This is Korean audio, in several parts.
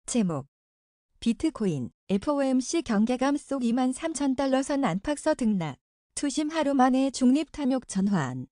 제목 비트코인 FOMC 경계감 속 23,000달러 선 안팎서 등락. 투심 하루 만에 중립 탐욕 전환.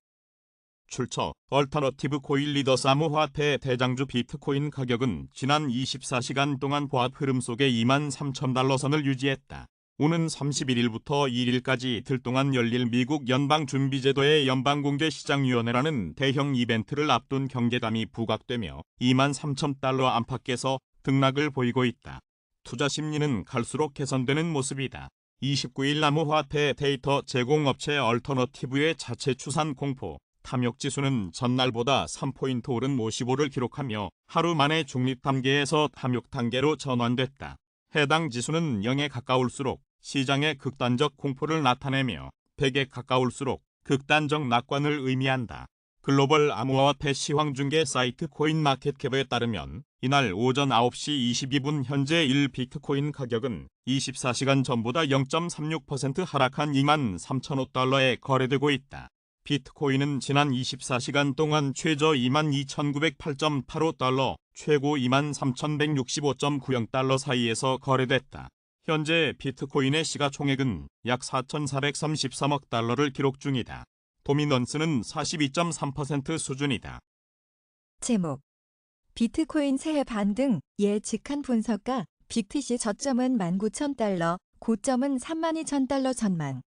출처 얼터너티브 코인 리더스 암호화폐 대장주 비트코인 가격은 지난 24시간 동안 보합 흐름 속에 23,000달러 선을 유지했다. 오는 31일부터 2일까지 이틀 동안 열릴 미국 연방준비제도의 연방공개시장위원회라는 대형 이벤트를 앞둔 경계감이 부각되며 23,000달러 안팎에서 등락을 보이고 있다. 투자 심리는 갈수록 개선되는 모습이다. 29일 암호화폐 데이터 제공업체 얼터너티브의 자체 추산 공포 탐욕지수는 전날보다 3포인트 오른 55를 기록하며 하루 만에 중립 단계에서 탐욕 단계로 전환됐다. 해당 지수는 0에 가까울수록 시장의 극단적 공포를 나타내며 100에 가까울수록 극단적 낙관을 의미한다. 글로벌 암호화폐 시황중개 사이트 코인마켓캡에 따르면 이날 오전 9시 22분 현재 1비트코인 가격은 24시간 전보다 0.36% 하락한 23,005달러에 거래되고 있다. 비트코인은 지난 24시간 동안 최저 22,908.85달러, 최고 23,165.90달러 사이에서 거래됐다. 현재 비트코인의 시가총액은 약 4,433억 달러를 기록 중이다. 도미넌스는 42.3% 수준이다. 제목 비트코인 새해 반등 예측한 분석가 빅티시 저점은 19,000달러, 고점은 32,000달러 전망.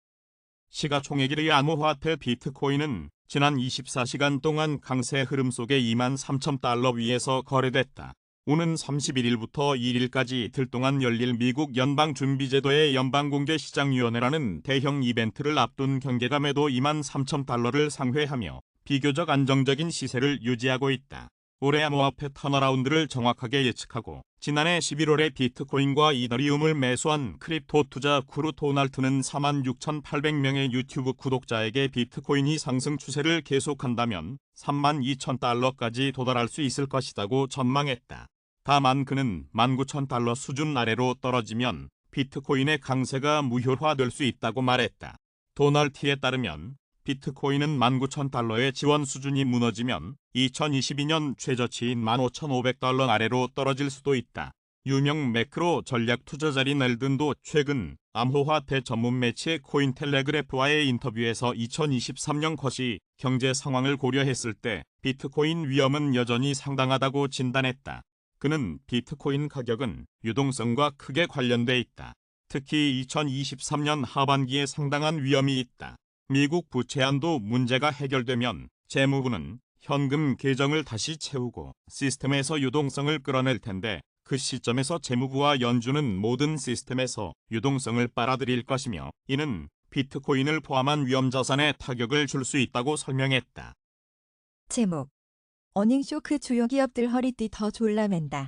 시가총액1위 암호화폐 비트코인은 지난 24시간 동안 강세 흐름 속에 23,000달러 위에서 거래됐다. 오는 31일부터 2일까지 이틀 동안 열릴 미국 연방준비제도의 연방공개시장위원회라는 대형 이벤트를 앞둔 경계감에도 23,000달러를 상회하며 비교적 안정적인 시세를 유지하고 있다. 올해 암호화폐 턴어라운드를 정확하게 예측하고 지난해 11월에 비트코인과 이더리움을 매수한 크립토 투자 구루 도날트는 46,800명의 유튜브 구독자에게 비트코인이 상승 추세를 계속한다면 32,000달러까지 도달할 수 있을 것이라고 전망했다. 다만 그는 19,000달러 수준 아래로 떨어지면 비트코인의 강세가 무효화될 수 있다고 말했다. 도널트에 따르면 비트코인은 19,000달러의 지원 수준이 무너지면 2022년 최저치인 15,500달러 아래로 떨어질 수도 있다. 유명 매크로 전략 투자자인 앨든도 최근 암호화폐 전문 매체 코인텔레그래프와의 인터뷰에서 2023년 거시 경제 상황을 고려했을 때 비트코인 위험은 여전히 상당하다고 진단했다. 그는 비트코인 가격은 유동성과 크게 관련돼 있다. 특히 2023년 하반기에 상당한 위험이 있다. 미국 부채 한도 문제가 해결되면 재무부는 현금 계정을 다시 채우고 시스템에서 유동성을 끌어낼 텐데 그 시점에서 재무부와 연준은 모든 시스템에서 유동성을 빨아들일 것이며 이는 비트코인을 포함한 위험자산에 타격을 줄 수 있다고 설명했다. 제목 어닝쇼크 주요 기업들 허리띠 더 졸라맨다.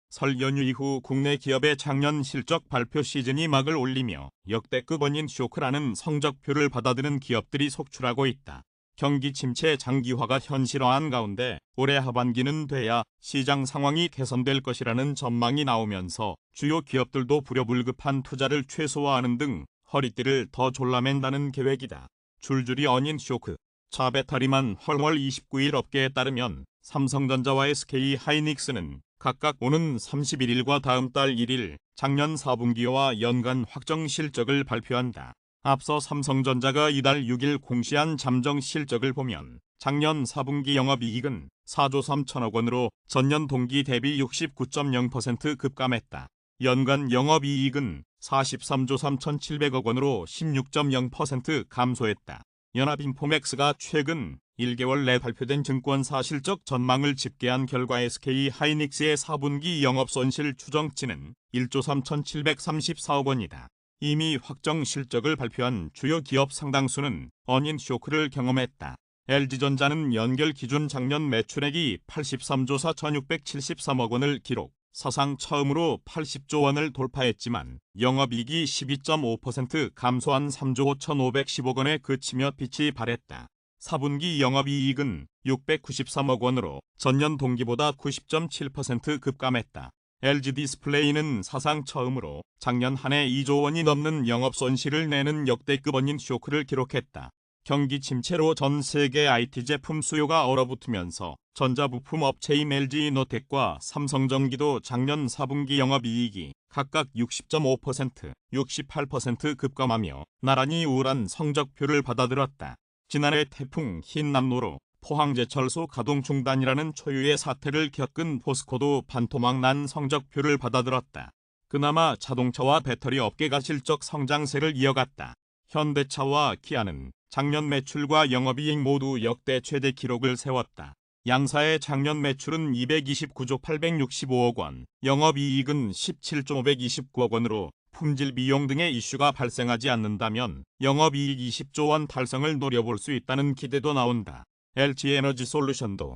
설 연휴 이후 국내 기업의 작년 실적 발표 시즌이 막을 올리며 역대급 어닝 쇼크라는 성적표를 받아드는 기업들이 속출하고 있다. 경기 침체 장기화가 현실화한 가운데 올해 하반기는 돼야 시장 상황이 개선될 것이라는 전망이 나오면서 주요 기업들도 불효불급한 투자를 최소화하는 등 허리띠를 더 졸라맨다는 계획이다. 줄줄이 어닝 쇼크. 차베타리만 헐월 29일 업계에 따르면 삼성전자와 SK 하이닉스는 각각 오는 31일과 다음 달 1일 작년 4분기와 연간 확정 실적을 발표한다. 앞서 삼성전자가 이달 6일 공시한 잠정 실적을 보면 작년 4분기 영업이익은 4조 3천억 원으로 전년 동기 대비 69.0% 급감했다. 연간 영업이익은 43조 3,700억 원으로 16.0% 감소했다. 연합인포맥스가 최근 1개월 내 발표된 증권사 실적 전망을 집계한 결과 SK 하이닉스의 4분기 영업손실 추정치는 1조 3,734억 원이다. 이미 확정 실적을 발표한 주요 기업 상당수는 어닝 쇼크를 경험했다. LG전자는 연결 기준 작년 매출액이 83조 4,673억 원을 기록, 사상 처음으로 80조 원을 돌파했지만 영업이익이 12.5% 감소한 3조 5,510억 원에 그치며 빛이 발했다. 4분기 영업이익은 693억 원으로 전년 동기보다 90.7% 급감했다. LG디스플레이는 사상 처음으로 작년 한 해 2조 원이 넘는 영업손실을 내는 역대급 어닝 쇼크를 기록했다. 경기 침체로 전 세계 IT 제품 수요가 얼어붙으면서 전자부품 업체인 LG이노텍과 삼성전기도 작년 4분기 영업이익이 각각 60.5%, 68% 급감하며 나란히 우울한 성적표를 받아들었다. 지난해 태풍 흰남노로 포항제철소 가동 중단이라는 초유의 사태를 겪은 포스코도 반토막 난 성적표를 받아들었다. 그나마 자동차와 배터리 업계가 실적 성장세를 이어갔다. 현대차와 기아는 작년 매출과 영업이익 모두 역대 최대 기록을 세웠다. 양사의 작년 매출은 229조 865억 원, 영업이익은 17조 529억 원으로 품질 비용 등의 이슈가 발생하지 않는다면 영업이익 20조 원 달성을 노려볼 수 있다는 기대도 나온다. LG에너지솔루션도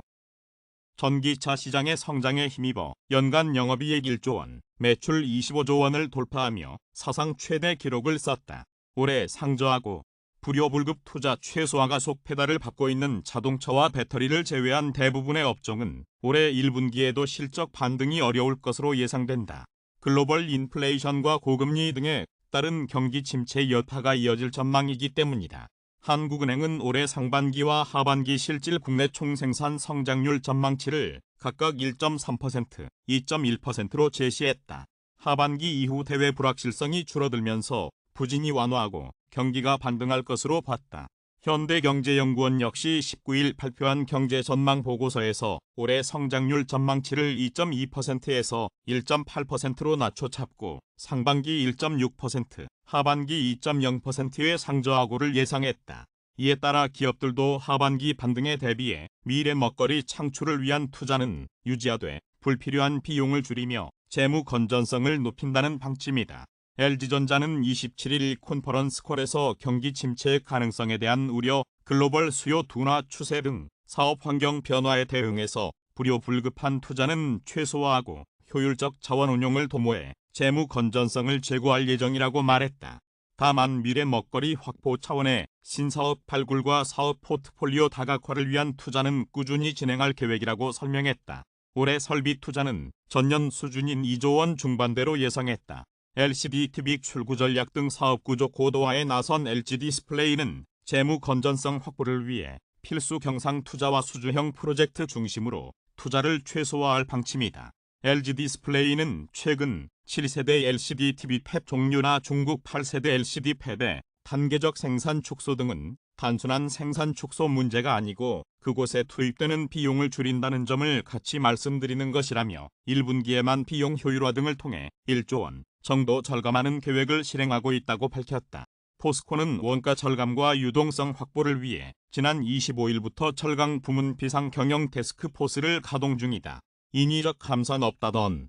전기차 시장의 성장에 힘입어 연간 영업이익 1조 원, 매출 25조 원을 돌파하며 사상 최대 기록을 썼다. 올해 상저하고 불효불급 투자 최소화가 속 페달을 밟고 있는 자동차와 배터리를 제외한 대부분의 업종은 올해 1분기에도 실적 반등이 어려울 것으로 예상된다. 글로벌 인플레이션과 고금리 등에 따른 경기 침체 여파가 이어질 전망이기 때문이다. 한국은행은 올해 상반기와 하반기 실질 국내 총생산 성장률 전망치를 각각 1.3%, 2.1%로 제시했다. 하반기 이후 대외 불확실성이 줄어들면서 부진이 완화하고 경기가 반등할 것으로 봤다. 현대경제연구원 역시 19일 발표한 경제 전망 보고서에서 올해 성장률 전망치를 2.2%에서 1.8%로 낮춰 잡고 상반기 1.6%, 하반기 2.0%의 상저하고를 예상했다. 이에 따라 기업들도 하반기 반등에 대비해 미래 먹거리 창출을 위한 투자는 유지하되 불필요한 비용을 줄이며 재무 건전성을 높인다는 방침이다. LG전자는 27일 컨퍼런스콜에서 경기 침체의 가능성에 대한 우려, 글로벌 수요 둔화 추세 등 사업 환경 변화에 대응해서 불효불급한 투자는 최소화하고 효율적 자원 운용을 도모해 재무 건전성을 제고할 예정이라고 말했다. 다만 미래 먹거리 확보 차원의 신사업 발굴과 사업 포트폴리오 다각화를 위한 투자는 꾸준히 진행할 계획이라고 설명했다. 올해 설비 투자는 전년 수준인 2조 원 중반대로 예상했다. LCD TV 출구 전략 등 사업구조 고도화에 나선 LG디스플레이는 재무 건전성 확보를 위해 필수 경상 투자와 수주형 프로젝트 중심으로 투자를 최소화할 방침이다. LG디스플레이는 최근 7세대 LCD TV 팹 종류나 중국 8세대 LCD 팹의 단계적 생산 축소 등은 단순한 생산 축소 문제가 아니고 그곳에 투입되는 비용을 줄인다는 점을 같이 말씀드리는 것이라며 1분기에만 비용 효율화 등을 통해 1조 원 정도 절감하는 계획을 실행하고 있다고 밝혔다. 포스코는 원가 절감과 유동성 확보를 위해 지난 25일부터 철강 부문 비상 경영 테스크포스를 가동 중이다. 인위적 감산 없다던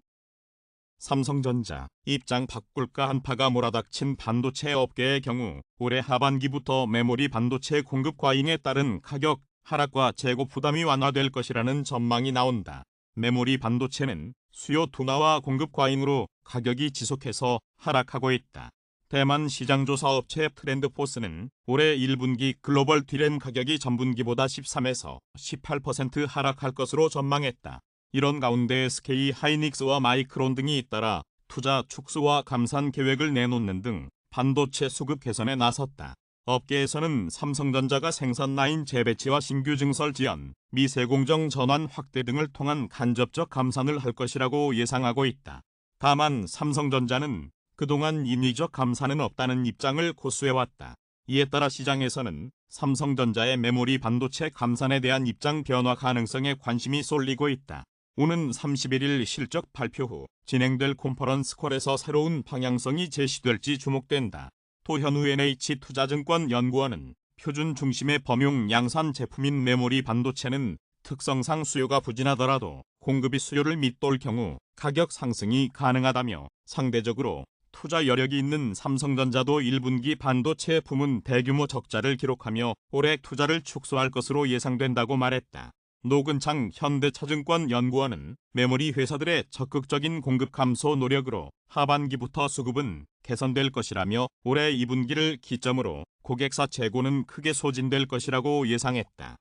삼성전자 입장 바꿀까 한파가 몰아닥친 반도체 업계의 경우 올해 하반기부터 메모리 반도체 공급 과잉에 따른 가격 하락과 재고 부담이 완화될 것이라는 전망이 나온다. 메모리 반도체는 수요 둔화와 공급 과잉으로 가격이 지속해서 하락하고 있다. 대만 시장조사 업체 트렌드포스는 올해 1분기 글로벌 D램 가격이 전분기보다 13에서 18% 하락할 것으로 전망했다. 이런 가운데 SK 하이닉스와 마이크론 등이 잇따라 투자 축소와 감산 계획을 내놓는 등 반도체 수급 개선에 나섰다. 업계에서는 삼성전자가 생산 라인 재배치와 신규 증설 지연, 미세 공정 전환 확대 등을 통한 간접적 감산을 할 것이라고 예상하고 있다. 다만 삼성전자는 그동안 인위적 감산은 없다는 입장을 고수해왔다. 이에 따라 시장에서는 삼성전자의 메모리 반도체 감산에 대한 입장 변화 가능성에 관심이 쏠리고 있다. 오는 31일 실적 발표 후 진행될 컨퍼런스콜에서 새로운 방향성이 제시될지 주목된다. 도현우 NH투자증권 연구원은 표준 중심의 범용 양산 제품인 메모리 반도체는 특성상 수요가 부진하더라도 공급이 수요를 밑돌 경우 가격 상승이 가능하다며 상대적으로 투자 여력이 있는 삼성전자도 1분기 반도체 부문 대규모 적자를 기록하며 올해 투자를 축소할 것으로 예상된다고 말했다. 노근창 현대차증권 연구원은 메모리 회사들의 적극적인 공급 감소 노력으로 하반기부터 수급은 개선될 것이라며 올해 2분기를 기점으로 고객사 재고는 크게 소진될 것이라고 예상했다.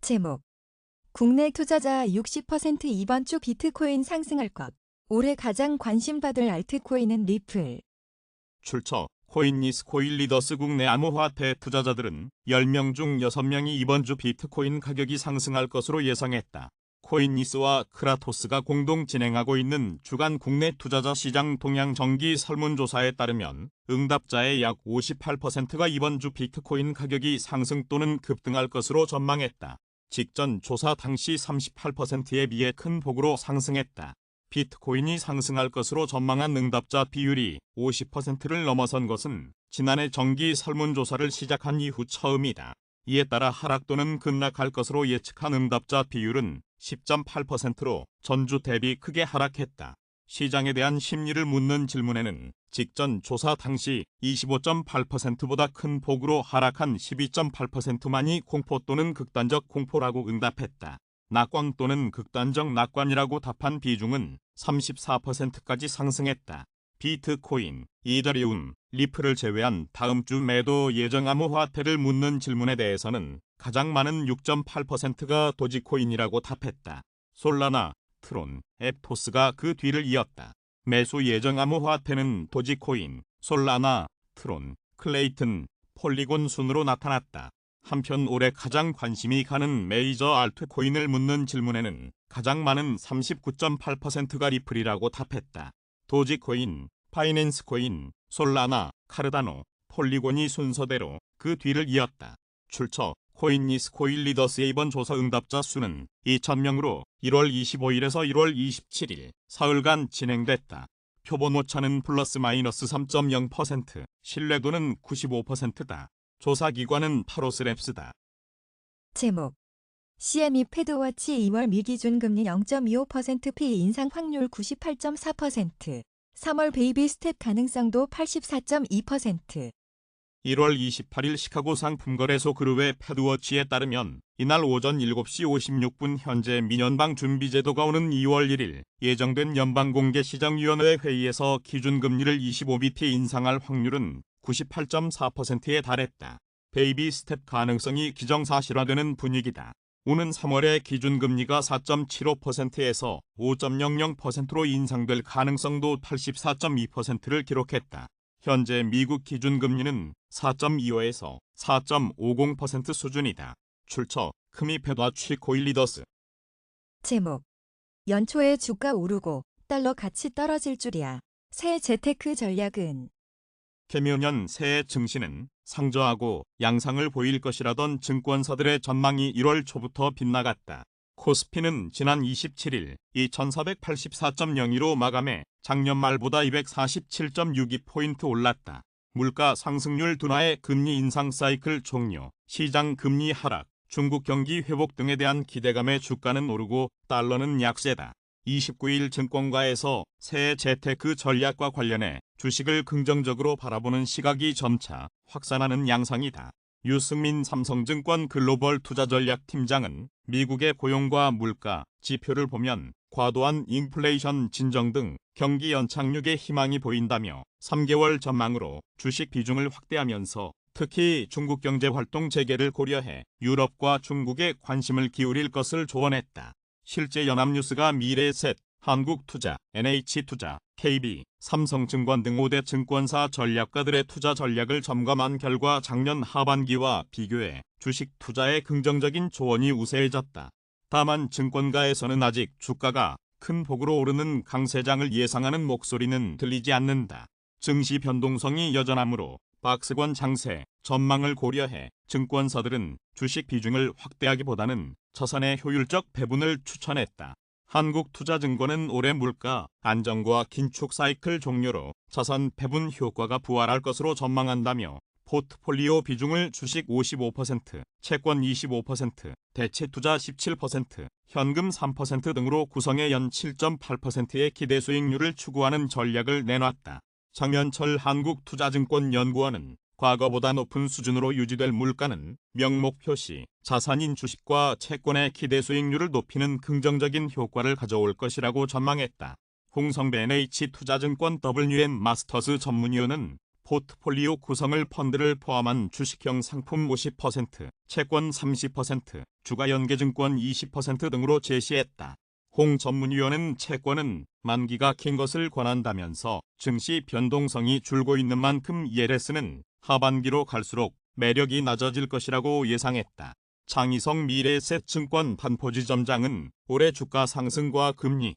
제목 국내 투자자 60% 이번 주 비트코인 상승할 것. 올해 가장 관심받을 알트코인은 리플. 출처 코인리스 코일리더스 국내 암호화폐 투자자들은 10명 중 6명이 이번 주 비트코인 가격이 상승할 것으로 예상했다. 코인리스와 크라토스가 공동 진행하고 있는 주간 국내 투자자 시장 동향 정기 설문조사에 따르면 응답자의 약 58%가 이번 주 비트코인 가격이 상승 또는 급등할 것으로 전망했다. 직전 조사 당시 38%에 비해 큰 폭으로 상승했다. 비트코인이 상승할 것으로 전망한 응답자 비율이 50%를 넘어선 것은 지난해 정기 설문조사를 시작한 이후 처음이다. 이에 따라 하락 또는 급락할 것으로 예측한 응답자 비율은 10.8%로 전주 대비 크게 하락했다. 시장에 대한 심리를 묻는 질문에는 직전 조사 당시 25.8%보다 큰 폭으로 하락한 12.8%만이 공포 또는 극단적 공포라고 응답했다. 낙관 또는 극단적 낙관이라고 답한 비중은 34%까지 상승했다. 비트코인, 이더리움, 리플을 제외한 다음 주 매도 예정 암호화폐를 묻는 질문에 대해서는 가장 많은 6.8%가 도지코인이라고 답했다. 솔라나, 트론, 앱토스가 그 뒤를 이었다. 매수 예정 암호화폐는 도지코인, 솔라나, 트론, 클레이튼, 폴리곤 순으로 나타났다. 한편 올해 가장 관심이 가는 메이저 알트코인을 묻는 질문에는 가장 많은 39.8%가 리플이라고 답했다. 도지코인, 파이낸스코인, 솔라나, 카르다노, 폴리곤이 순서대로 그 뒤를 이었다. 출처 코인리스 코일리더스의 이번 조사 응답자 수는 2,000명으로 1월 25일에서 1월 27일 사흘간 진행됐다. 표본 오차는 플러스 마이너스 3.0%, 신뢰도는 95%다. 조사기관은 파로스랩스다. 제목 CME 패드워치 2월 미기준 금리 0.25%P 인상 확률 98.4%, 3월 베이비 스텝 가능성도 84.2%. 1월 28일 시카고 상품거래소 그룹의 패드워치에 따르면 이날 오전 7시 56분 현재 미연방 준비제도가 오는 2월 1일 예정된 연방공개시장위원회 회의에서 기준금리를 25bp 인상할 확률은 98.4%에 달했다. 베이비 스텝 가능성이 기정사실화되는 분위기다. 오는 3월에 기준금리가 4.75%에서 5.00%로 인상될 가능성도 84.2%를 기록했다. 현재 미국 기준금리는 4.25에서 4.50% 수준이다. 출처 크미 패드워치 코일리더스. 제목 연초에 주가 오르고 달러 가치 떨어질 줄이야. 새 재테크 전략은? 개묘년 새해 증시는 상저하고 양상을 보일 것이라던 증권사들의 전망이 1월 초부터 빗나갔다. 코스피는 지난 27일 2484.02로 마감해 작년 말보다 247.62포인트 올랐다. 물가 상승률 둔화의 금리 인상 사이클 종료, 시장 금리 하락, 중국 경기 회복 등에 대한 기대감에 주가는 오르고 달러는 약세다. 29일 증권가에서 새해 재테크 전략과 관련해 주식을 긍정적으로 바라보는 시각이 점차 확산하는 양상이다. 유승민 삼성증권 글로벌 투자전략팀장은 미국의 고용과 물가 지표를 보면 과도한 인플레이션 진정 등 경기 연착륙의 희망이 보인다며 3개월 전망으로 주식 비중을 확대하면서 특히 중국 경제활동 재개를 고려해 유럽과 중국에 관심을 기울일 것을 조언했다. 실제 연합뉴스가 미래에셋, 한국투자, NH투자, KB, 삼성증권 등 5대 증권사 전략가들의 투자 전략을 점검한 결과 작년 하반기와 비교해 주식 투자에 긍정적인 조언이 우세해졌다. 다만 증권가에서는 아직 주가가 큰 폭으로 오르는 강세장을 예상하는 목소리는 들리지 않는다. 증시 변동성이 여전하므로 박스권 장세 전망을 고려해 증권사들은 주식 비중을 확대하기보다는 자산의 효율적 배분을 추천했다. 한국투자증권은 올해 물가 안정과 긴축 사이클 종료로 자산 배분 효과가 부활할 것으로 전망한다며 포트폴리오 비중을 주식 55%, 채권 25%, 대체투자 17%, 현금 3% 등으로 구성해 연 7.8%의 기대 수익률을 추구하는 전략을 내놨다. 장현철 한국투자증권연구원은 과거보다 높은 수준으로 유지될 물가는 명목표시 자산인 주식과 채권의 기대 수익률을 높이는 긍정적인 효과를 가져올 것이라고 전망했다. 홍성배 NH투자증권 WM 마스터스 전문위원은 포트폴리오 구성을 펀드를 포함한 주식형 상품 50%, 채권 30%, 주가연계증권 20% 등으로 제시했다. 홍 전문위원은 채권은 만기가 긴 것을 권한다면서 증시 변동성이 줄고 있는 만큼 ELS는 하반기로 갈수록 매력이 낮아질 것이라고 예상했다. 장희성 미래에셋증권 반포지점장은 올해 주가 상승과 금리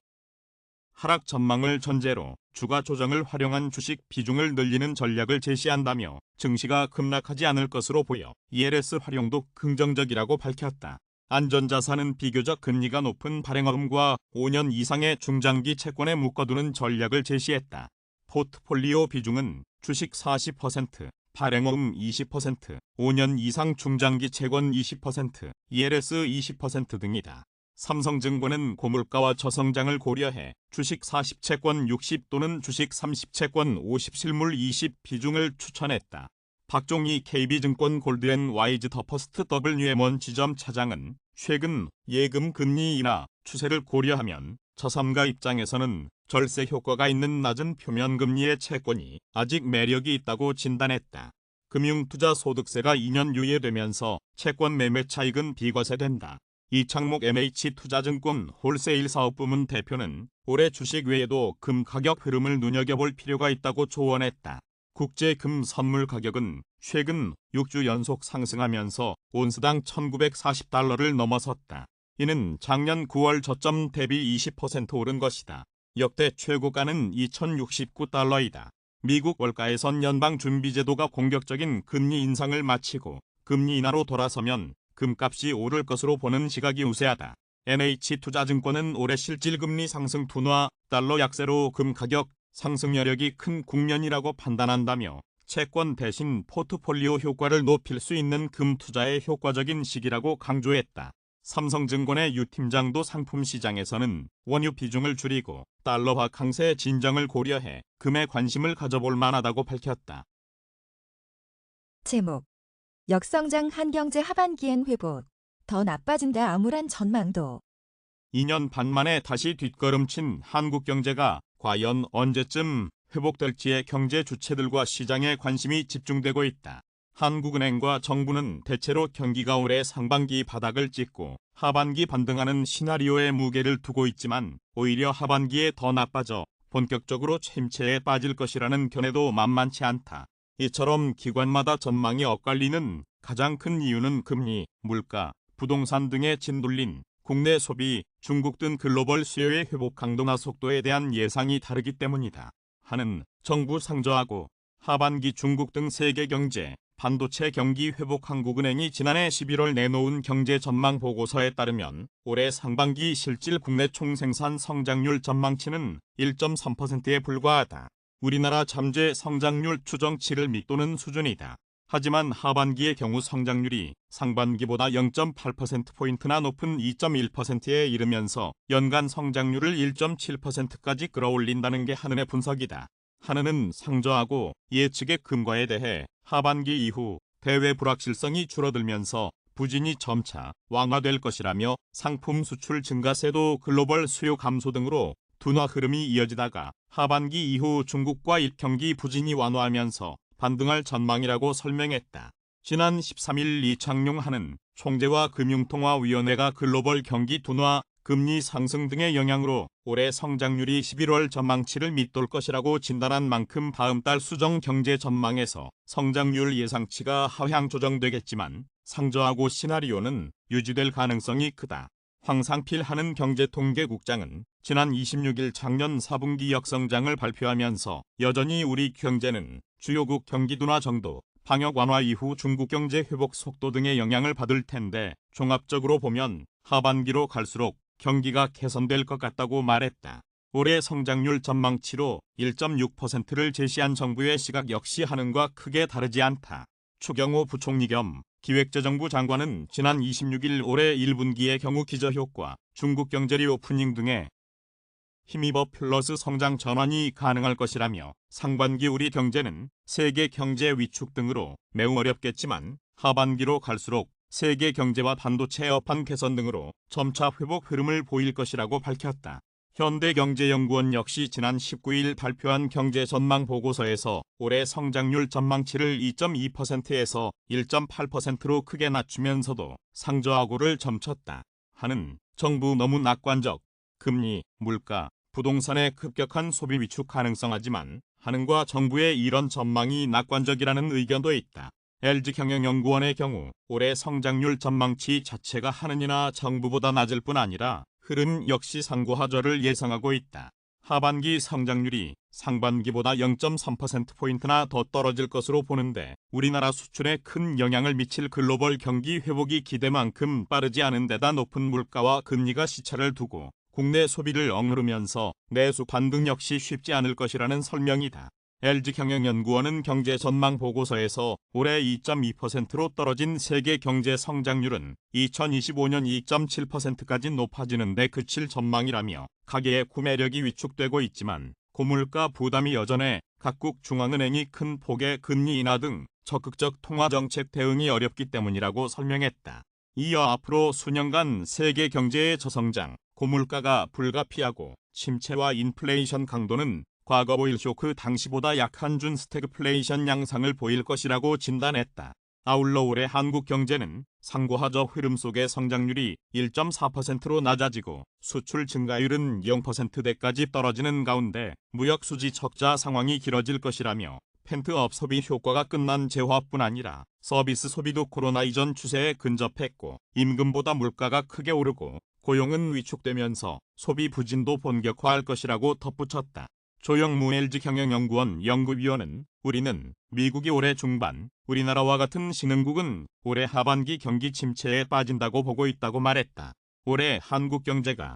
하락 전망을 전제로 주가 조정을 활용한 주식 비중을 늘리는 전략을 제시한다며 증시가 급락하지 않을 것으로 보여 ELS 활용도 긍정적이라고 밝혔다. 안전자산은 비교적 금리가 높은 발행어음과 5년 이상의 중장기 채권에 묶어두는 전략을 제시했다. 포트폴리오 비중은 주식 40%, 발행어음 20%, 5년 이상 중장기 채권 20%, ELS 20% 등이다. 삼성증권은 고물가와 저성장을 고려해 주식 40채권 60 또는 주식 30채권 50 실물 20 비중을 추천했다. 박종희 KB증권 골드앤와이즈 더퍼스트 WM1 지점 차장은 최근 예금 금리 인하 추세를 고려하면 저3가 입장에서는 절세 효과가 있는 낮은 표면금리의 채권이 아직 매력이 있다고 진단했다. 금융투자소득세가 2년 유예되면서 채권 매매 차익은 비과세된다. 이창목 MH투자증권 홀세일 사업부문 대표는 올해 주식 외에도 금 가격 흐름을 눈여겨볼 필요가 있다고 조언했다. 국제 금 선물 가격은 최근 6주 연속 상승하면서 온스당 $1,940를 넘어섰다. 이는 작년 9월 저점 대비 20% 오른 것이다. 역대 최고가는 $2,069이다. 미국 월가에선 연방준비제도가 공격적인 금리 인상을 마치고 금리 인하로 돌아서면 금값이 오를 것으로 보는 시각이 우세하다. NH투자증권은 올해 실질금리 상승 둔화, 달러 약세로 금 가격 상승 여력이 큰 국면이라고 판단한다며 채권 대신 포트폴리오 효과를 높일 수 있는 금 투자의 효과적인 시기라고 강조했다. 삼성증권의 유 팀장도 상품 시장에서는 원유 비중을 줄이고 달러화 강세 진정을 고려해 금에 관심을 가져볼 만하다고 밝혔다. 제목 역성장 한경제 하반기엔 회복 더 나빠진다 암울한 전망도 2년 반 만에 다시 뒷걸음친 한국 경제가 과연 언제쯤 회복될지에 경제 주체들과 시장에 관심이 집중되고 있다. 한국은행과 정부는 대체로 경기가 올해 상반기 바닥을 찍고 하반기 반등하는 시나리오에 무게를 두고 있지만 오히려 하반기에 더 나빠져 본격적으로 침체에 빠질 것이라는 견해도 만만치 않다. 이처럼 기관마다 전망이 엇갈리는 가장 큰 이유는 금리, 물가, 부동산 등에 짓눌린 국내 소비, 중국 등 글로벌 수요의 회복 강도나 속도에 대한 예상이 다르기 때문이다. 한은 정부 상저하고 하반기 중국 등 세계 경제, 반도체 경기 회복 한국은행이 지난해 11월 내놓은 경제 전망 보고서에 따르면 올해 상반기 실질 국내 총생산 성장률 전망치는 1.3%에 불과하다. 우리나라 잠재 성장률 추정치를 밑도는 수준이다. 하지만 하반기의 경우 성장률이 상반기보다 0.8%포인트나 높은 2.1%에 이르면서 연간 성장률을 1.7%까지 끌어올린다는 게 한은의 분석이다. 한은은 상저하고 예측의 근거에 대해 하반기 이후 대외 불확실성이 줄어들면서 부진이 점차 완화될 것이라며 상품 수출 증가세도 글로벌 수요 감소 등으로 둔화 흐름이 이어지다가 하반기 이후 중국과 경기 부진이 완화하면서 반등할 전망이라고 설명했다. 지난 13일 이창용 한은 총재와 금융통화위원회가 글로벌 경기 둔화, 금리 상승 등의 영향으로 올해 성장률이 11월 전망치를 밑돌 것이라고 진단한 만큼 다음 달 수정 경제 전망에서 성장률 예상치가 하향 조정되겠지만 상저하고 시나리오는 유지될 가능성이 크다. 황상필 한은 경제통계국장은 지난 26일 작년 4분기 역성장을 발표하면서 여전히 우리 경제는 주요국 경기 둔화 정도, 방역 완화 이후 중국 경제 회복 속도 등의 영향을 받을 텐데 종합적으로 보면 하반기로 갈수록 경기가 개선될 것 같다고 말했다. 올해 성장률 전망치로 1.6%를 제시한 정부의 시각 역시 한은과 크게 다르지 않다. 추경호 부총리 겸 기획재정부 장관은 지난 26일 올해 1분기의 경우 기저효과, 중국 경제 리오프닝 등에 힘입어 플러스 성장 전환이 가능할 것이라며 상반기 우리 경제는 세계 경제 위축 등으로 매우 어렵겠지만 하반기로 갈수록 세계 경제와 반도체 업황 개선 등으로 점차 회복 흐름을 보일 것이라고 밝혔다. 현대경제연구원 역시 지난 19일 발표한 경제 전망 보고서에서 올해 성장률 전망치를 2.2%에서 1.8%로 크게 낮추면서도 상저하고를 점쳤다. 한은 정부 너무 낙관적, 금리, 물가, 부동산의 급격한 소비 위축 가능성하지만 한은과 정부의 이런 전망이 낙관적이라는 의견도 있다. LG경영연구원의 경우 올해 성장률 전망치 자체가 한은이나 정부보다 낮을 뿐 아니라 흐름 역시 상고하저를 예상하고 있다. 하반기 성장률이 상반기보다 0.3%포인트나 더 떨어질 것으로 보는데 우리나라 수출에 큰 영향을 미칠 글로벌 경기 회복이 기대만큼 빠르지 않은 데다 높은 물가와 금리가 시차를 두고 국내 소비를 억누르면서 내수 반등 역시 쉽지 않을 것이라는 설명이다. LG경영연구원은 경제 전망 보고서에서 올해 2.2%로 떨어진 세계 경제 성장률은 2025년 2.7%까지 높아지는 데 그칠 전망이라며 가계의 구매력이 위축되고 있지만 고물가 부담이 여전해 각국 중앙은행이 큰 폭의 금리 인하 등 적극적 통화정책 대응이 어렵기 때문이라고 설명했다. 이어 앞으로 수년간 세계 경제의 저성장, 고물가가 불가피하고 침체와 인플레이션 강도는 과거 오일 쇼크 당시보다 약한 준 스태그플레이션 양상을 보일 것이라고 진단했다. 아울러 올해 한국 경제는 상고하저 흐름 속의 성장률이 1.4%로 낮아지고 수출 증가율은 0%대까지 떨어지는 가운데 무역 수지 적자 상황이 길어질 것이라며 펜트업 소비 효과가 끝난 재화뿐 아니라 서비스 소비도 코로나 이전 추세에 근접했고 임금보다 물가가 크게 오르고 고용은 위축되면서 소비 부진도 본격화할 것이라고 덧붙였다. 조영무 LG경영연구원 연구위원은 우리는 미국이 올해 중반, 우리나라와 같은 신흥국은 올해 하반기 경기 침체에 빠진다고 보고 있다고 말했다. 올해 한국 경제가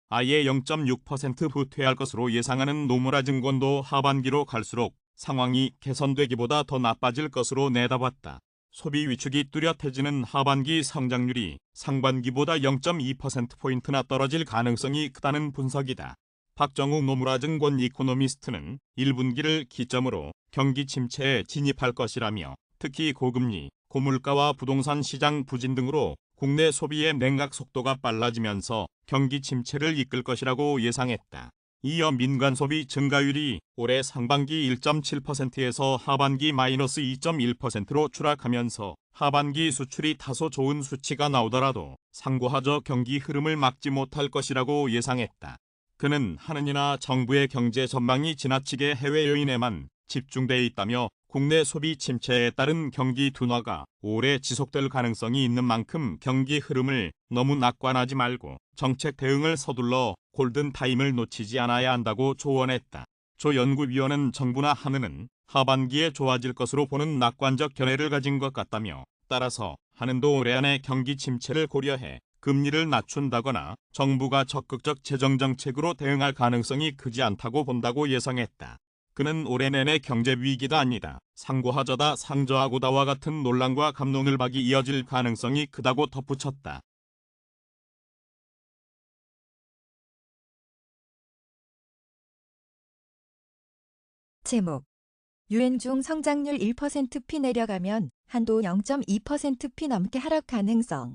아예 0.6% 후퇴할 것으로 예상하는 노무라증권도 하반기로 갈수록 상황이 개선되기보다 더 나빠질 것으로 내다봤다. 소비 위축이 뚜렷해지는 하반기 성장률이 상반기보다 0.2%포인트나 떨어질 가능성이 크다는 분석이다. 박정욱 노무라증권 이코노미스트는 1분기를 기점으로 경기 침체에 진입할 것이라며 특히 고금리, 고물가와 부동산 시장 부진 등으로 국내 소비의 냉각 속도가 빨라지면서 경기 침체를 이끌 것이라고 예상했다. 이어 민간 소비 증가율이 올해 상반기 1.7%에서 하반기 마이너스 2.1%로 추락하면서 하반기 수출이 다소 좋은 수치가 나오더라도 상고하저 경기 흐름을 막지 못할 것이라고 예상했다. 그는 한은이나 정부의 경제 전망이 지나치게 해외 요인에만 집중돼 있다며 국내 소비 침체에 따른 경기 둔화가 오래 지속될 가능성이 있는 만큼 경기 흐름을 너무 낙관하지 말고 정책 대응을 서둘러 골든타임을 놓치지 않아야 한다고 조언했다. 조 연구위원은 정부나 한은은 하반기에 좋아질 것으로 보는 낙관적 견해를 가진 것 같다며 따라서 한은도 올해 안에 경기 침체를 고려해 금리를 낮춘다거나 정부가 적극적 재정정책으로 대응할 가능성이 크지 않다고 본다고 예상했다. 그는 올해 내내 경제 위기가 아니다. 상고하저다 상저하고다와 같은 논란과 갑론을박이 이어질 가능성이 크다고 덧붙였다. 제목 유행 중 성장률 1%피 내려가면 한도 0.2%피 넘게 하락 가능성.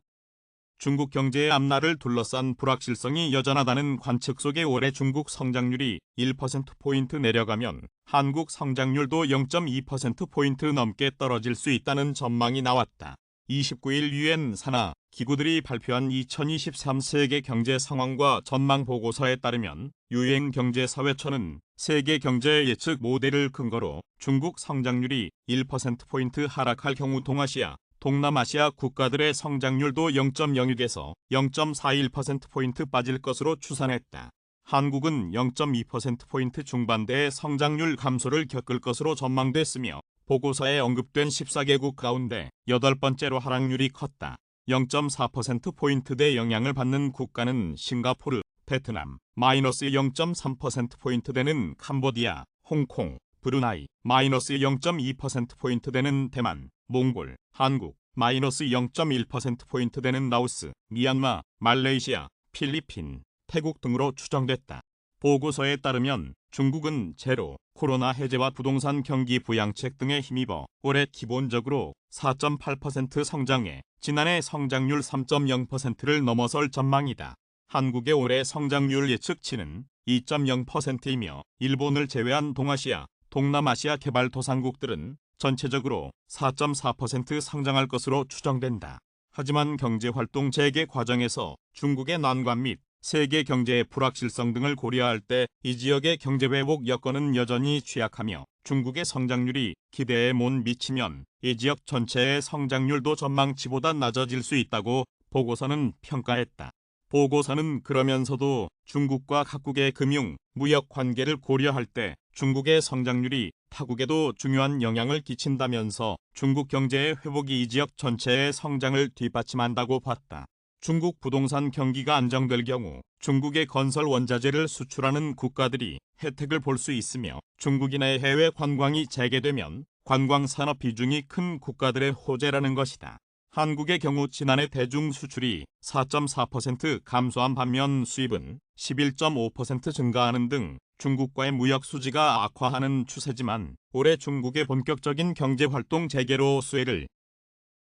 중국 경제의 앞날을 둘러싼 불확실성이 여전하다는 관측 속에 올해 중국 성장률이 1%포인트 내려가면 한국 성장률도 0.2%포인트 넘게 떨어질 수 있다는 전망이 나왔다. 29일 유엔 산하 기구들이 발표한 2023 세계 경제 상황과 전망 보고서에 따르면 유엔 경제사회처는 세계 경제 예측 모델을 근거로 중국 성장률이 1%포인트 하락할 경우 동아시아, 동남아시아 국가들의 성장률도 0.06에서 0.41%포인트 빠질 것으로 추산했다. 한국은 0.2%포인트 중반대의 성장률 감소를 겪을 것으로 전망됐으며 보고서에 언급된 14개국 가운데 8번째로 하락률이 컸다. 0.4%포인트대 영향을 받는 국가는 싱가포르, 베트남, 마이너스 0.3%포인트 되는 캄보디아, 홍콩, 브루나이, 마이너스 0.2%포인트 되는 대만, 몽골, 한국, 마이너스 0.1%포인트 되는 라오스, 미얀마, 말레이시아, 필리핀, 태국 등으로 추정됐다. 보고서에 따르면 중국은 제로, 코로나 해제와 부동산 경기 부양책 등에 힘입어 올해 기본적으로 4.8% 성장해 지난해 성장률 3.0%를 넘어설 전망이다. 한국의 올해 성장률 예측치는 2.0%이며 일본을 제외한 동아시아, 동남아시아 개발도상국들은 전체적으로 4.4% 성장할 것으로 추정된다. 하지만 경제활동 재개 과정에서 중국의 난관 및 세계 경제의 불확실성 등을 고려할 때 이 지역의 경제 회복 여건은 여전히 취약하며 중국의 성장률이 기대에 못 미치면 이 지역 전체의 성장률도 전망치보다 낮아질 수 있다고 보고서는 평가했다. 보고서는 그러면서도 중국과 각국의 금융, 무역 관계를 고려할 때 중국의 성장률이 타국에도 중요한 영향을 끼친다면서 중국 경제의 회복이 이 지역 전체의 성장을 뒷받침한다고 봤다. 중국 부동산 경기가 안정될 경우 중국의 건설 원자재를 수출하는 국가들이 혜택을 볼 수 있으며 중국인의 해외 관광이 재개되면 관광 산업 비중이 큰 국가들의 호재라는 것이다. 한국의 경우 지난해 대중 수출이 4.4% 감소한 반면 수입은 11.5% 증가하는 등 중국과의 무역 수지가 악화하는 추세지만 올해 중국의 본격적인 경제활동 재개로 수혜를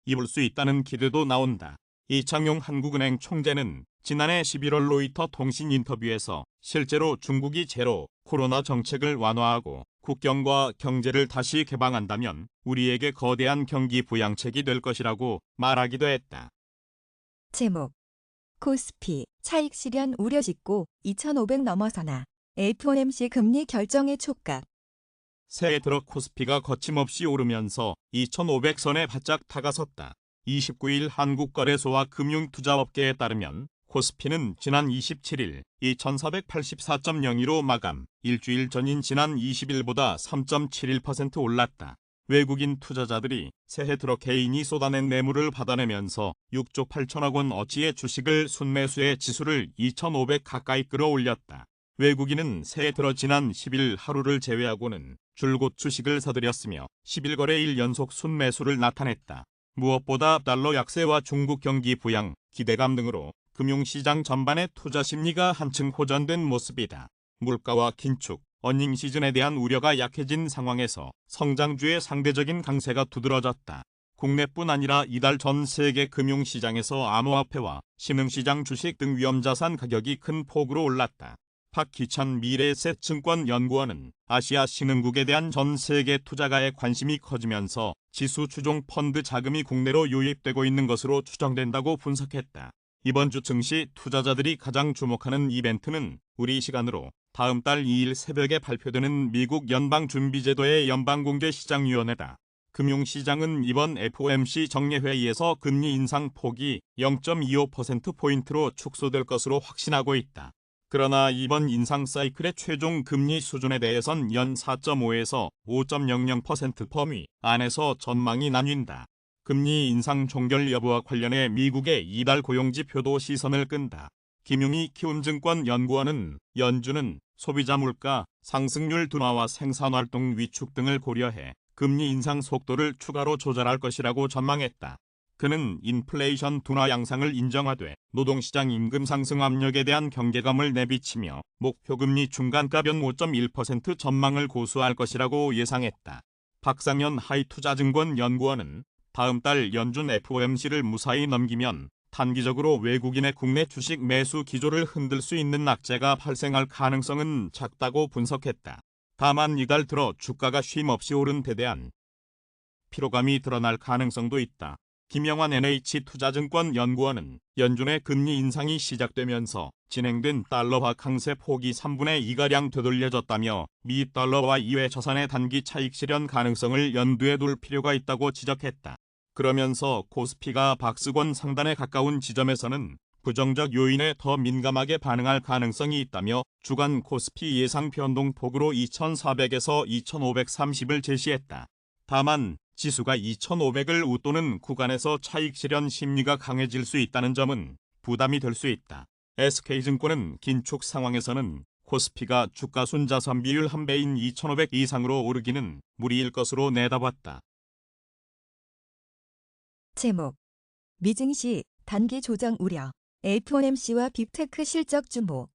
입을 수 있다는 기대도 나온다. 이창용 한국은행 총재는 지난해 11월 로이터 통신 인터뷰에서 실제로 중국이 제로 코로나 정책을 완화하고 국경과 경제를 다시 개방한다면 우리에게 거대한 경기 부양책이 될 것이라고 말하기도 했다. 제목 코스피 차익 실현 우려 짙고 2,500 넘어서나 FOMC 금리 결정의 촉각. 새해 들어 코스피가 거침없이 오르면서 2,500선에 바짝 다가섰다. 29일 한국거래소와 금융투자업계에 따르면 코스피는 지난 27일 2,484.02로 마감, 일주일 전인 지난 20일보다 3.71% 올랐다. 외국인 투자자들이 새해 들어 개인이 쏟아낸 매물을 받아내면서 6조 8천억 원 어치의 주식을 순매수해 지수를 2,500 가까이 끌어올렸다. 외국인은 새해 들어 지난 10일 하루를 제외하고는 줄곧 주식을 사들였으며 10일거래일 연속 순매수를 나타냈다. 무엇보다 달러 약세와 중국 경기 부양, 기대감 등으로 금융시장 전반의 투자 심리가 한층 호전된 모습이다. 물가와 긴축, 어닝 시즌에 대한 우려가 약해진 상황에서 성장주의 상대적인 강세가 두드러졌다. 국내뿐 아니라 이달 전 세계 금융시장에서 암호화폐와 신흥시장 주식 등 위험자산 가격이 큰 폭으로 올랐다. 박기찬 미래에셋증권 연구원은 아시아 신흥국에 대한 전 세계 투자가의 관심이 커지면서 지수 추종 펀드 자금이 국내로 유입되고 있는 것으로 추정된다고 분석했다. 이번 주 증시 투자자들이 가장 주목하는 이벤트는 우리 시간으로 다음 달 2일 새벽에 발표되는 미국 연방준비제도의 연방공개시장위원회다. 금융시장은 이번 FOMC 정례회의에서 금리 인상 폭이 0.25%포인트로 축소될 것으로 확신하고 있다. 그러나 이번 인상 사이클의 최종 금리 수준에 대해선 연 4.5에서 5.00% 범위 안에서 전망이 나뉜다. 금리 인상 종결 여부와 관련해 미국의 이달 고용지표도 시선을 끈다. 김용희 키움증권 연구원은 연준은 소비자 물가, 상승률 둔화와 생산활동 위축 등을 고려해 금리 인상 속도를 추가로 조절할 것이라고 전망했다. 그는 인플레이션 둔화 양상을 인정하되 노동시장 임금 상승 압력에 대한 경계감을 내비치며 목표금리 중간가변 5.1% 전망을 고수할 것이라고 예상했다. 박상현 하이투자증권 연구원은 다음 달 연준 FOMC를 무사히 넘기면 단기적으로 외국인의 국내 주식 매수 기조를 흔들 수 있는 악재가 발생할 가능성은 작다고 분석했다. 다만 이달 들어 주가가 쉼없이 오른 데 대한 피로감이 드러날 가능성도 있다. 김영환 NH투자증권 연구원은 연준의 금리 인상이 시작되면서 진행된 달러화 강세 폭이 3분의 2가량 되돌려졌다며 미 달러화 이외 자산의 단기 차익 실현 가능성을 염두에 둘 필요가 있다고 지적했다. 그러면서 코스피가 박스권 상단에 가까운 지점에서는 부정적 요인에 더 민감하게 반응할 가능성이 있다며 주간 코스피 예상 변동폭으로 2,400에서 2,530을 제시했다. 다만 지수가 2,500을 웃도는 구간에서 차익 실현 심리가 강해질 수 있다는 점은 부담이 될 수 있다. SK증권은 긴축 상황에서는 코스피가 주가 순자산 비율 1배인 2,500 이상으로 오르기는 무리일 것으로 내다봤다. 제목 미증시 단기 조정 우려 FOMC와 빅테크 실적 주목.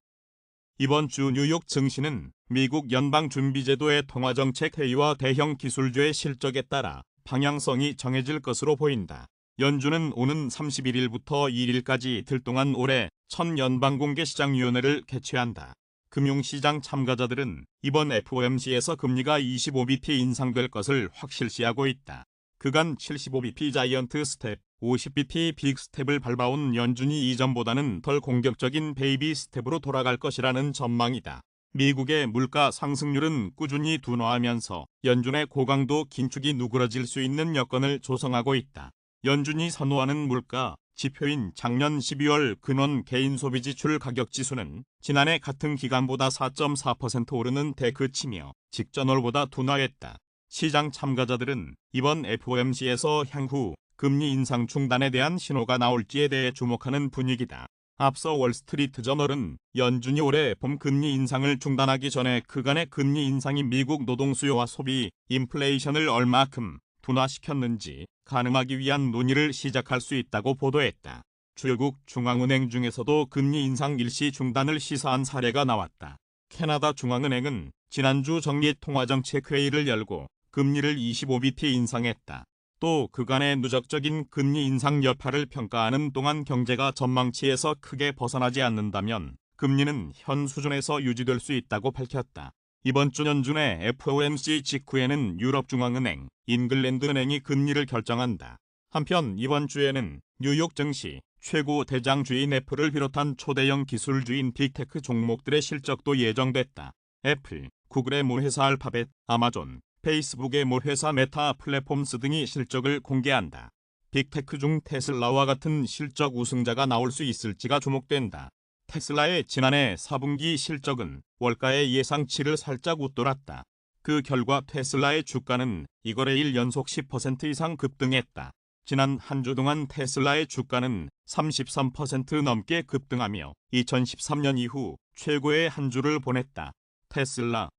이번 주 뉴욕 증시는 미국 연방준비제도의 통화정책회의와 대형 기술주의 실적에 따라 방향성이 정해질 것으로 보인다. 연준은 오는 31일부터 2일까지 이틀 동안 올해 첫 연방공개시장위원회를 개최한다. 금융시장 참가자들은 이번 FOMC에서 금리가 25bp 인상될 것을 확실시하고 있다. 그간 75bp 자이언트 스텝, 50BT 빅스텝을 밟아온 연준이 이전보다는 덜 공격적인 베이비 스텝으로 돌아갈 것이라는 전망이다. 미국의 물가 상승률은 꾸준히 둔화하면서 연준의 고강도 긴축이 누그러질 수 있는 여건을 조성하고 있다. 연준이 선호하는 물가 지표인 작년 12월 근원 개인 소비 지출 가격 지수는 지난해 같은 기간보다 4.4% 오르는 데 그치며 직전월보다 둔화했다. 시장 참가자들은 이번 FOMC에서 향후 금리 인상 중단에 대한 신호가 나올지에 대해 주목하는 분위기다. 앞서 월스트리트저널은 연준이 올해 봄 금리 인상을 중단하기 전에 그간의 금리 인상이 미국 노동 수요와 소비, 인플레이션을 얼마큼 둔화시켰는지 가늠하기 위한 논의를 시작할 수 있다고 보도했다. 주요국 중앙은행 중에서도 금리 인상 일시 중단을 시사한 사례가 나왔다. 캐나다 중앙은행은 지난주 정기통화정책회의를 열고 금리를 25bp 인상했다. 또 그간의 누적적인 금리 인상 여파를 평가하는 동안 경제가 전망치에서 크게 벗어나지 않는다면 금리는 현 수준에서 유지될 수 있다고 밝혔다. 이번 주 연준의 FOMC 직후에는 유럽중앙은행, 잉글랜드은행이 금리를 결정한다. 한편 이번 주에는 뉴욕 증시 최고 대장주인 애플을 비롯한 초대형 기술주인 빅테크 종목들의 실적도 예정됐다. 애플, 구글의 모회사 알파벳, 아마존, 페이스북의 모회사 메타 플랫폼스 등이 실적을 공개한다. 빅테크 중 테슬라와 같은 실적 우승자가 나올 수 있을지가 주목된다. 테슬라의 지난해 4분기 실적은 월가의 예상치를 살짝 웃돌았다. 그 결과 테슬라의 주가는 이거래일 연속 10% 이상 급등했다. 지난 한 주 동안 테슬라의 주가는 33% 넘게 급등하며 2013년 이후 최고의 한 주를 보냈다. 테슬라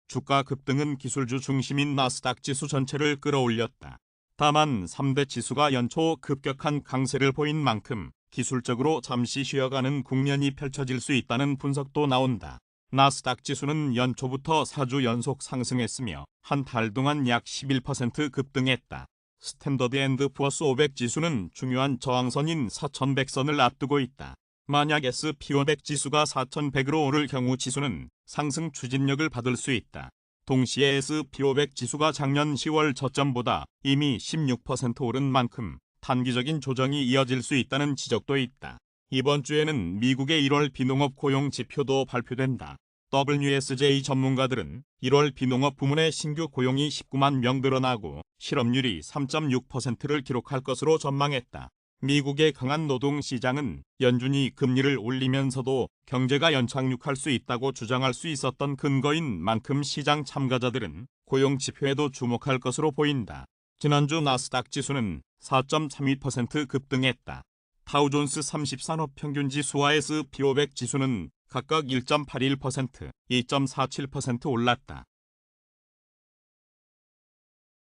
주가 급등은 기술주 중심인 나스닥 지수 전체를 끌어올렸다. 다만 3대 지수가 연초 급격한 강세를 보인 만큼 기술적으로 잠시 쉬어가는 국면이 펼쳐질 수 있다는 분석도 나온다. 나스닥 지수는 연초부터 4주 연속 상승했으며 한 달 동안 약 11% 급등했다. 스탠더드 앤드 푸어스 500 지수는 중요한 저항선인 4100선을 앞두고 있다. 만약 SP500 지수가 4100으로 오를 경우 지수는 상승 추진력을 받을 수 있다. 동시에 SP500 지수가 작년 10월 저점보다 이미 16% 오른 만큼 단기적인 조정이 이어질 수 있다는 지적도 있다. 이번 주에는 미국의 1월 비농업 고용 지표도 발표된다. WSJ 전문가들은 1월 비농업 부문의 신규 고용이 19만 명 늘어나고 실업률이 3.6%를 기록할 것으로 전망했다. 미국의 강한 노동시장은 연준이 금리를 올리면서도 경제가 연착륙할 수 있다고 주장할 수 있었던 근거인 만큼 시장 참가자들은 고용 지표에도 주목할 것으로 보인다. 지난주 나스닥 지수는 4.32% 급등했다. 다우존스 30산업 평균지수와 SP500 지수는 각각 1.81%, 2.47% 올랐다.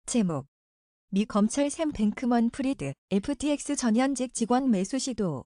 제목 미 검찰 샘 뱅크먼 프리드 FTX 전현직 직원 매수 시도.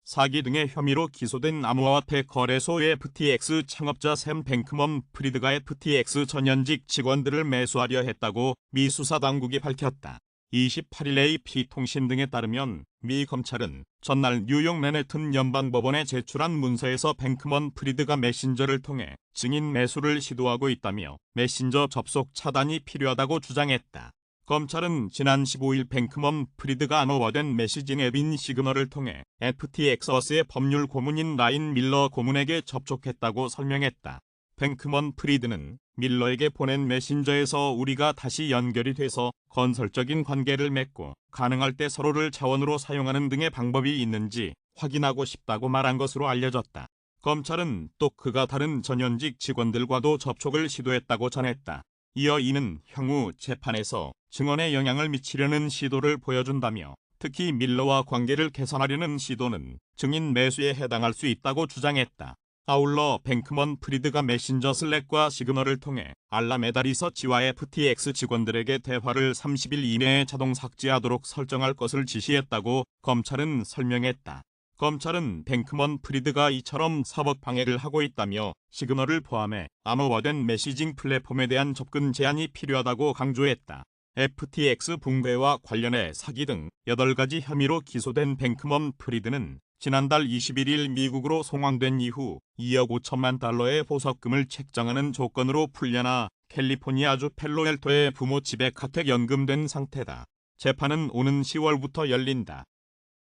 사기 등의 혐의로 기소된 암호화폐 거래소 FTX 창업자 샘 뱅크먼 프리드가 FTX 전현직 직원들을 매수하려 했다고 미 수사당국이 밝혔다. 28일 AP통신 등에 따르면 미 검찰은 전날 뉴욕 맨해튼 연방법원에 제출한 문서에서 뱅크먼 프리드가 메신저를 통해 증인 매수를 시도하고 있다며 메신저 접속 차단이 필요하다고 주장했다. 검찰은 지난 15일 뱅크먼 프리드가 암호화된 메시징 앱인 시그널을 통해 FTX의 법률 고문인 라인 밀러 고문에게 접촉했다고 설명했다. 뱅크먼 프리드는 밀러에게 보낸 메신저에서 우리가 다시 연결이 돼서 건설적인 관계를 맺고 가능할 때 서로를 자원으로 사용하는 등의 방법이 있는지 확인하고 싶다고 말한 것으로 알려졌다. 검찰은 또 그가 다른 전현직 직원들과도 접촉을 시도했다고 전했다. 이어 이는 향후 재판에서 증언에 영향을 미치려는 시도를 보여준다며 특히 밀러와 관계를 개선하려는 시도는 증인 매수에 해당할 수 있다고 주장했다. 아울러 뱅크먼 프리드가 메신저 슬랙과 시그널을 통해 알라메다 리서치와 FTX 직원들에게 대화를 30일 이내에 자동 삭제하도록 설정할 것을 지시했다고 검찰은 설명했다. 검찰은 뱅크먼 프리드가 이처럼 사법 방해를 하고 있다며 시그널을 포함해 암호화된 메시징 플랫폼에 대한 접근 제한이 필요하다고 강조했다. FTX 붕괴와 관련해 사기 등 8가지 혐의로 기소된 뱅크먼 프리드는 지난달 21일 미국으로 송환된 이후 2억 5천만 달러의 보석금을 책정하는 조건으로 풀려나 캘리포니아주 펠로알토의 부모 집에 가택연금된 상태다. 재판은 오는 10월부터 열린다.